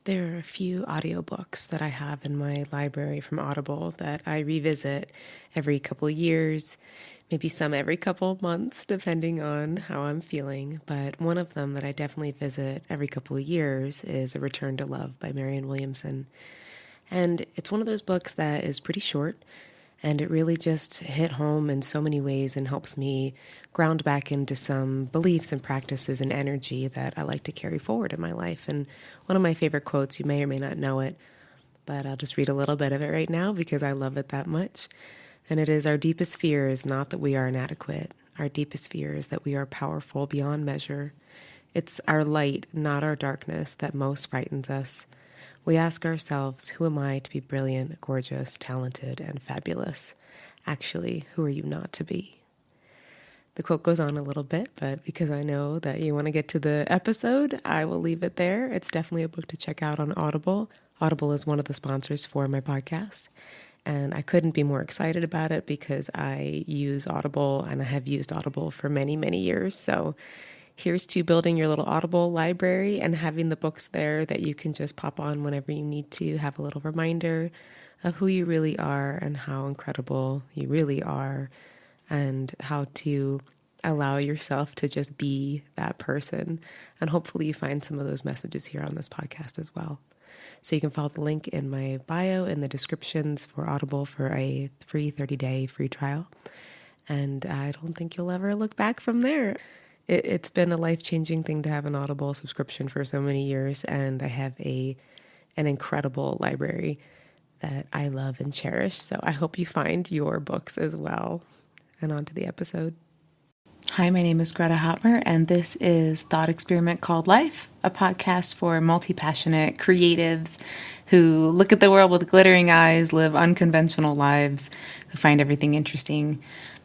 There are a few audiobooks that I have in my library from Audible that I revisit every couple of years, maybe some every couple of months, depending on how I'm feeling. But one of them that I definitely visit every couple of years is A Return to Love by Marianne Williamson. And it's one of those books that is pretty short, and it really just hit home in so many ways and helps me ground back into some beliefs and practices and energy that I like to carry forward in my life. And one of my favorite quotes, you may or may not know it, but I'll just read a little bit of it right now because I love it that much. And it is, "Our deepest fear is not that we are inadequate. Our deepest fear is that we are powerful beyond measure. It's our light, not our darkness, that most frightens us. We ask ourselves, who am I to be brilliant, gorgeous, talented, and fabulous? Actually, who are you not to be?" The quote goes on a little bit, but because I know that you want to get to the episode, I will leave it there. It's definitely a book to check out on Audible. Audible is one of the sponsors for my podcast, and I couldn't be more excited about it because I use Audible, and I have used Audible for many, many years. So here's to building your little Audible library and having the books there that you can just pop on whenever you need to have a little reminder of who you really are and how incredible you really are, and how to allow yourself to just be that person. And hopefully you find some of those messages here on this podcast as well. So you can follow the link in my bio in the descriptions for Audible for a free 30-day free trial. And I don't think you'll ever look back from there. It's been a life-changing thing to have an Audible subscription for so many years, and I have an incredible library that I love and cherish. So I hope you find your books as well. And on to the episode. Hi, my name is Greta Hotmer, and this is Thought Experiment Called Life, a podcast for multi-passionate creatives who look at the world with glittering eyes, live unconventional lives, who find everything interesting.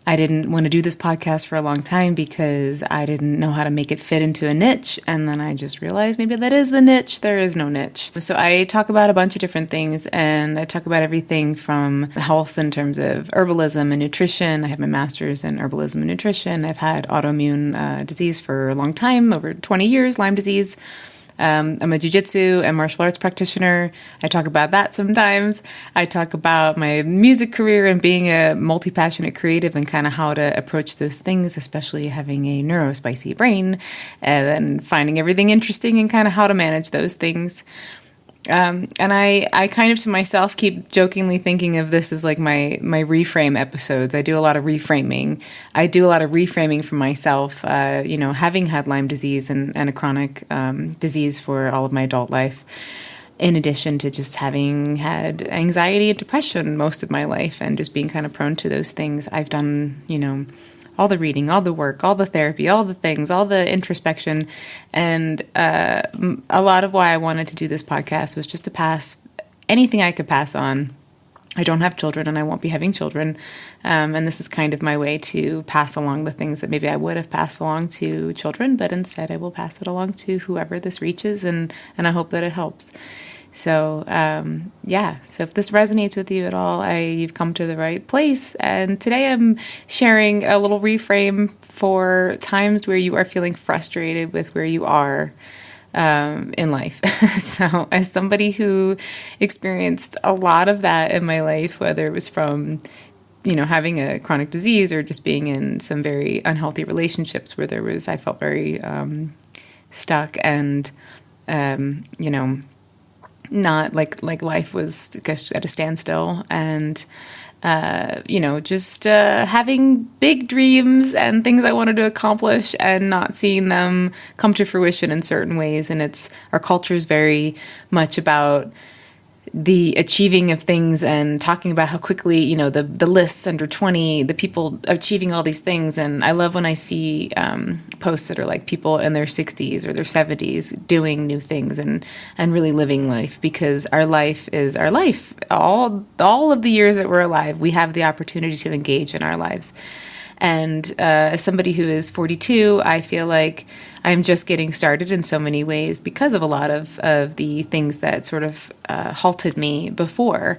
I didn't want to do this podcast for a long time because I didn't know how to make it fit into a niche. And then I just realized maybe that is the niche. There is no niche. So I talk about a bunch of different things, and I talk about everything from health in terms of herbalism and nutrition. I have my master's in herbalism and nutrition. I've had autoimmune disease for a long time, over 20 years, Lyme disease. I'm a jiu-jitsu and martial arts practitioner. I talk about that sometimes. I talk about my music career and being a multi-passionate creative and kind of how to approach those things, especially having a neurospicy brain and finding everything interesting and kind of how to manage those things. And I kind of to myself keep jokingly thinking of this as like my reframe episodes. I do a lot of reframing. I do a lot of reframing for myself, having had Lyme disease and a chronic disease for all of my adult life, in addition to just having had anxiety and depression most of my life and just being kind of prone to those things. I've done, all the reading, all the work, all the therapy, all the things, all the introspection. And a lot of why I wanted to do this podcast was just to pass anything I could pass on. I don't have children and I won't be having children. And this is kind of my way to pass along the things that maybe I would have passed along to children, but instead I will pass it along to whoever this reaches, and I hope that it helps. So, so if this resonates with you at all, you've come to the right place. And today I'm sharing a little reframe for times where you are feeling frustrated with where you are in life. So as somebody who experienced a lot of that in my life, whether it was from having a chronic disease or just being in some very unhealthy relationships where I felt very stuck and, not like life was just at a standstill, and having big dreams and things I wanted to accomplish and not seeing them come to fruition in certain ways. And our culture is very much about the achieving of things and talking about how quickly, the lists under 20, the people achieving all these things. And I love when I see posts that are like people in their 60s or their 70s doing new things and really living life, because our life is our life. All of the years that we're alive, we have the opportunity to engage in our lives. And as somebody who is 42, I feel like I'm just getting started in so many ways because of a lot of the things that sort of halted me before.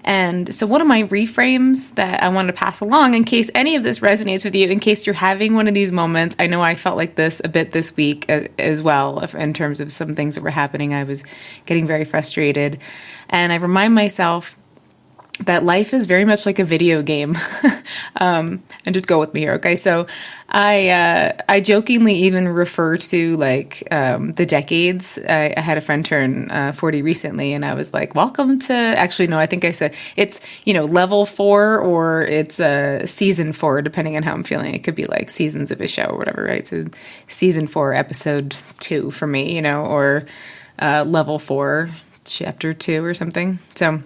And so one of my reframes that I wanted to pass along, in case any of this resonates with you, in case you're having one of these moments, I know I felt like this a bit this week as well, in terms of some things that were happening. I was getting very frustrated. And I remind myself that life is very much like a video game. And just go with me here, okay? So I jokingly even refer to like the decades. I had a friend turn 40 recently, and I was like, welcome to, actually, no, I think I said it's, level 4 or it's season 4, depending on how I'm feeling. It could be like seasons of a show or whatever, right? So season 4, episode 2 for me, or level 4, chapter 2 or something. So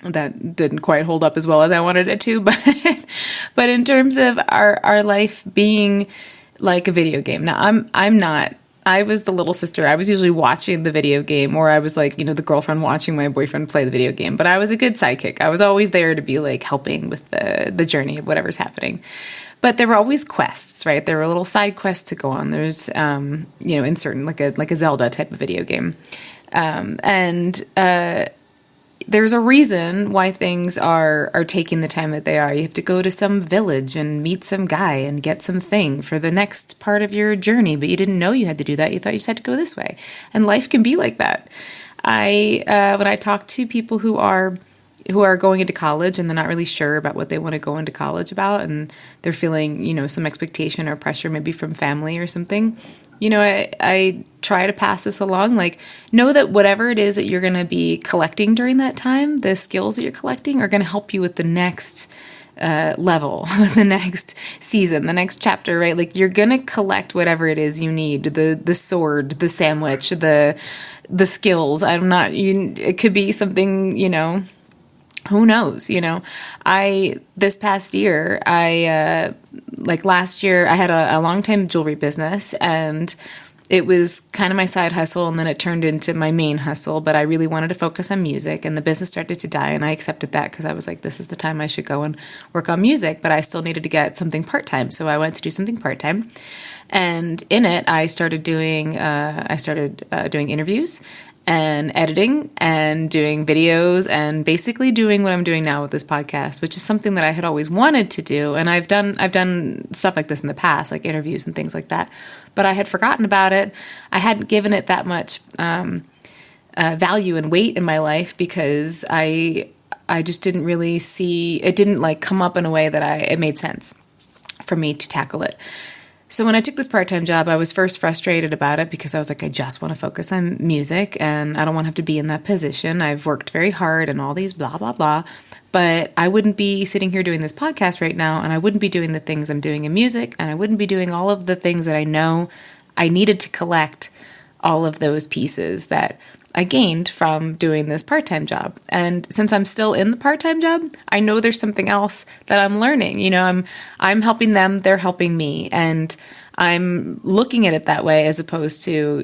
that didn't quite hold up as well as I wanted it to, but in terms of our life being like a video game. Now I'm not. I was the little sister. I was usually watching the video game, or I was like, the girlfriend watching my boyfriend play the video game. But I was a good sidekick. I was always there to be like helping with the journey of whatever's happening. But there were always quests, right? There were little side quests to go on. There's, in certain like a Zelda type of video game, there's a reason why things are taking the time that they are. You have to go to some village and meet some guy and get some thing for the next part of your journey, but you didn't know you had to do that. You thought you just had to go this way. And life can be like that. When I talk to people who are going into college and they're not really sure about what they want to go into college about, and they're feeling, some expectation or pressure maybe from family or something, I try to pass this along. Like, know that whatever it is that you're going to be collecting during that time, the skills that you're collecting are going to help you with the next level, with the next season, the next chapter, right? Like, you're going to collect whatever it is you need, the sword, the sandwich, the skills. It could be something, who knows, this past year, last year, I had a long-time jewelry business, and it was kind of my side hustle, and then it turned into my main hustle, but I really wanted to focus on music, and the business started to die, and I accepted that because I was like, this is the time I should go and work on music, but I still needed to get something part-time, so I went to do something part-time, and in it, I started doing interviews, and editing and doing videos and basically doing what I'm doing now with this podcast, which is something that I had always wanted to do. And I've done stuff like this in the past, like interviews and things like that, but I had forgotten about it. I hadn't given it that much value and weight in my life because I just didn't really see, it didn't like come up in a way that it made sense for me to tackle it. So when I took this part-time job, I was first frustrated about it because I was like, I just want to focus on music and I don't want to have to be in that position. I've worked very hard and all these blah, blah, blah, but I wouldn't be sitting here doing this podcast right now, and I wouldn't be doing the things I'm doing in music, and I wouldn't be doing all of the things that I know I needed to collect all of those pieces that I gained from doing this part-time job. And since I'm still in the part-time job, I know there's something else that I'm learning. I'm helping them, they're helping me. And I'm looking at it that way as opposed to,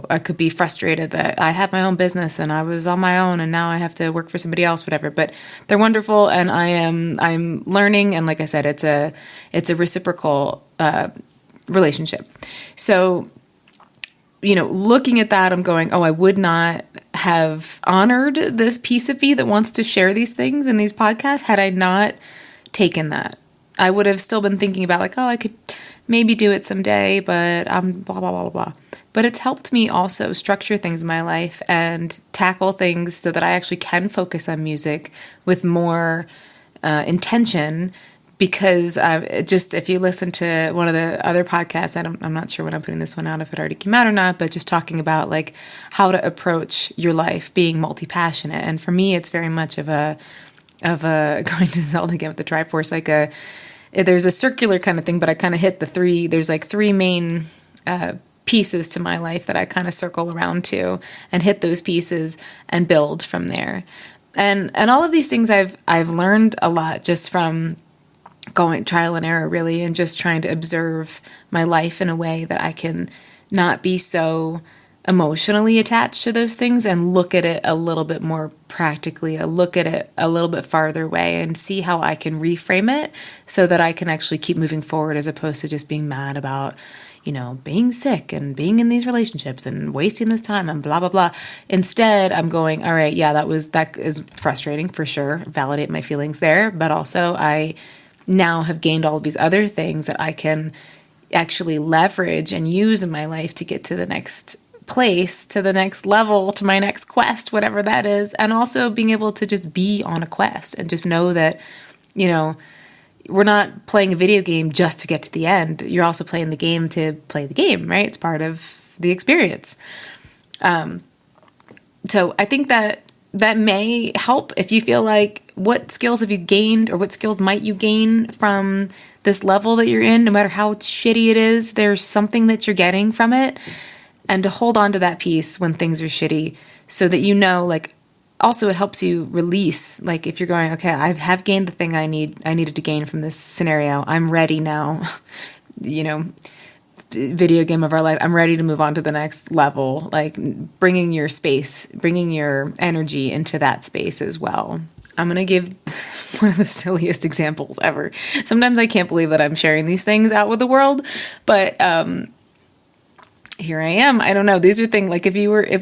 I could be frustrated that I had my own business and I was on my own and now I have to work for somebody else, whatever. But they're wonderful and I'm learning. And like I said, it's a reciprocal relationship. So looking at that, I'm going, I would not have honored this piece of me that wants to share these things in these podcasts had I not taken that. I would have still been thinking about I could maybe do it someday, but I'm blah, blah, blah, blah. But it's helped me also structure things in my life and tackle things so that I actually can focus on music with more intention. Because if you listen to one of the other podcasts, I'm not sure when I'm putting this one out, if it already came out or not, but just talking about like how to approach your life being multi-passionate. And for me, it's very much of a going to Zelda again with the Triforce, there's a circular kind of thing, but I kind of hit there's like three main pieces to my life that I kind of circle around to and hit those pieces and build from there. And all of these things I've learned a lot just from going trial and error, really, and just trying to observe my life in a way that I can not be so emotionally attached to those things and look at it a little bit more practically, look at it a little bit farther away and see how I can reframe it so that I can actually keep moving forward as opposed to just being mad about, being sick and being in these relationships and wasting this time and blah, blah, blah. Instead, I'm going, all right, yeah, that is frustrating for sure. Validate my feelings there. But also I now have gained all of these other things that I can actually leverage and use in my life to get to the next place, to the next level, to my next quest, whatever that is. And also being able to just be on a quest and just know that, we're not playing a video game just to get to the end. You're also playing the game to play the game, right? It's part of the experience. So I think that may help if you feel like, what skills have you gained or what skills might you gain from this level that you're in, no matter how shitty it is, there's something that you're getting from it. And to hold on to that piece when things are shitty so that also it helps you release. Like if you're going, okay, I have gained the thing I needed to gain from this scenario. I'm ready now, video game of our life. I'm ready to move on to the next level, like bringing your energy into that space as well. I'm going to give one of the silliest examples ever. Sometimes I can't believe that I'm sharing these things out with the world, but here I am. I don't know. These are things like if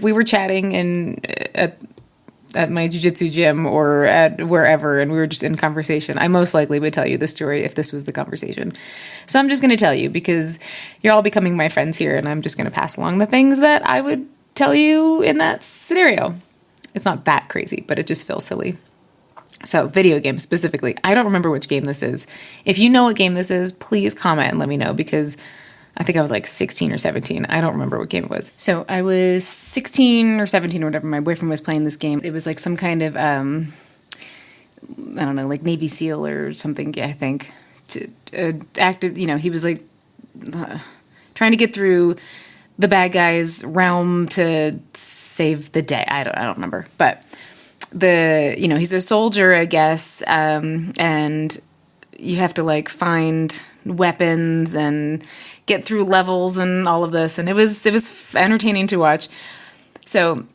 we were chatting at my jiu-jitsu gym or at wherever and we were just in conversation, I most likely would tell you the story if this was the conversation. So I'm just going to tell you because you're all becoming my friends here and I'm just going to pass along the things that I would tell you in that scenario. It's not that crazy, but it just feels silly. So video games specifically. I don't remember which game this is. If you know what game this is, please comment and let me know because I think I was like 16 or 17. I don't remember what game it was. So I was 16 or 17 or whatever. My boyfriend was playing this game. It was like some kind of, I don't know, like Navy SEAL or something, I think. Active, he was like trying to get through the bad guy's realm to save the day. I don't remember. But he's a soldier, I guess, and you have to like find weapons and get through levels and all of this, and it was entertaining to watch. So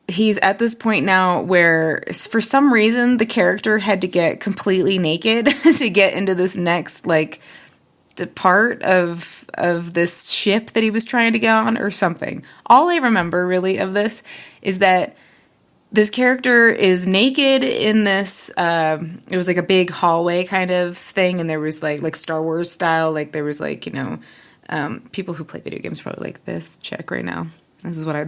he's at this point now where for some reason the character had to get completely naked to get into this next like the part of this ship that he was trying to get on or something. All I remember really of this is that this character is naked in this, it was like a big hallway kind of thing, and there was like Star Wars style, like there was like, people who play video games probably like this chick right now. These are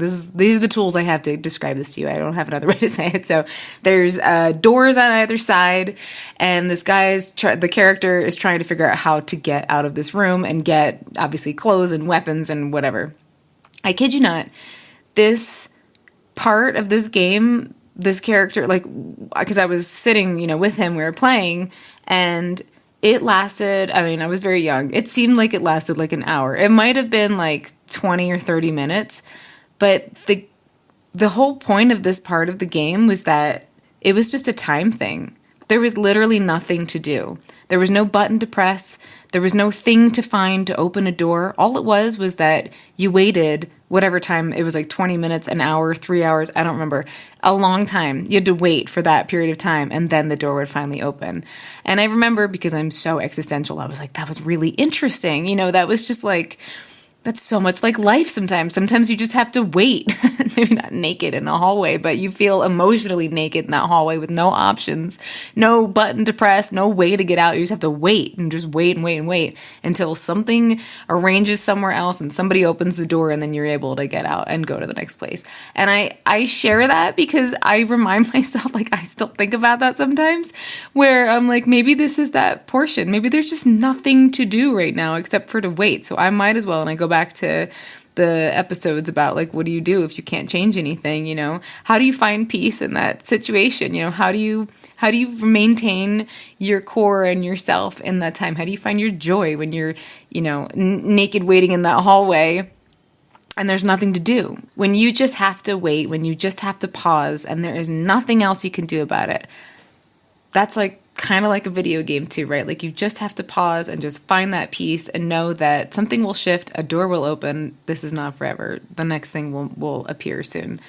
the tools I have to describe this to you. I don't have another way to say it. So there's doors on either side, and this the character is trying to figure out how to get out of this room and get obviously clothes and weapons and whatever. I kid you not, this part of this game, this character, like, because I was sitting, with him, we were playing, and it lasted, I was very young. It seemed like it lasted like an hour. It might have been like 20 or 30 minutes, but the whole point of this part of the game was that it was just a time thing. There was literally nothing to do. There was no button to press. There was no thing to find to open a door. All it was that you waited whatever time. It was like 20 minutes, an hour, 3 hours. I don't remember. A long time. You had to wait for that period of time, and then the door would finally open. And I remember, because I'm so existential, I was like, that was really interesting. That was just like, that's so much like life sometimes. Sometimes you just have to wait. Maybe not naked in a hallway, but you feel emotionally naked in that hallway with no options, no button to press, no way to get out. You just have to wait and just wait and wait and wait until something arranges somewhere else and somebody opens the door, and then you're able to get out and go to the next place. And I share that because I remind myself, like, I still think about that sometimes, where I'm like, maybe this is that portion. Maybe there's just nothing to do right now except for to wait. So I might as well, and I go back to the episodes about like, what do you do if you can't change anything? How do you find peace in that situation? How do you maintain your core and yourself in that time? How do you find your joy when you're, naked waiting in that hallway and there's nothing to do? When you just have to wait, when you just have to pause and there is nothing else you can do about it. That's like kind of like a video game too, right? Like you just have to pause and just find that peace and know that something will shift, a door will open. This is not forever. The next thing will appear soon.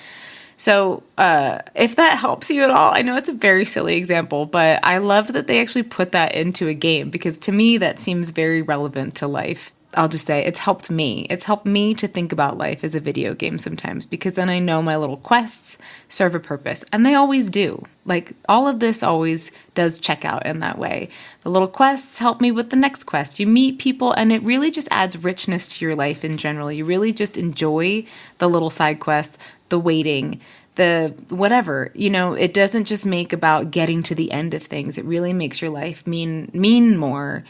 So if that helps you at all, I know it's a very silly example, but I love that they actually put that into a game, because to me that seems very relevant to life. I'll just say it's helped me. It's helped me to think about life as a video game sometimes, because then I know my little quests serve a purpose, and they always do. Like all of this always does check out in that way. The little quests help me with the next quest. You meet people, and it really just adds richness to your life in general. You really just enjoy the little side quests, the waiting, the whatever. It doesn't just make about getting to the end of things. It really makes your life mean more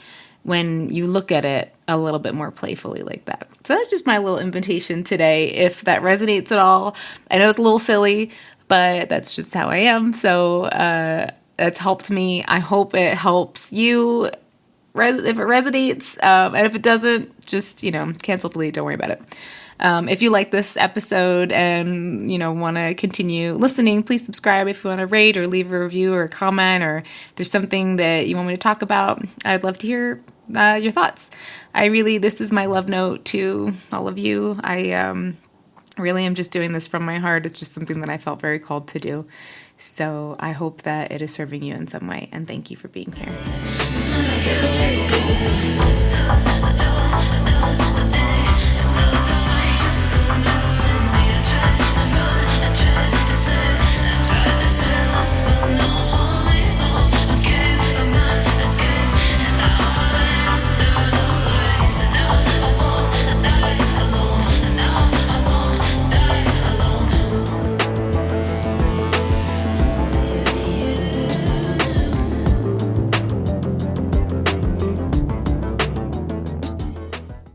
when you look at it a little bit more playfully like that. So that's just my little invitation today. If that resonates at all, I know it's a little silly, but that's just how I am. So it's helped me. I hope it helps you if it resonates. And if it doesn't, just, cancel, delete, don't worry about it. If you like this episode and, want to continue listening, please subscribe. If you want to rate or leave a review or a comment, or if there's something that you want me to talk about, I'd love to hear your thoughts. This is my love note to all of you. I really am just doing this from my heart. It's just something that I felt very called to do. So I hope that it is serving you in some way. And thank you for being here.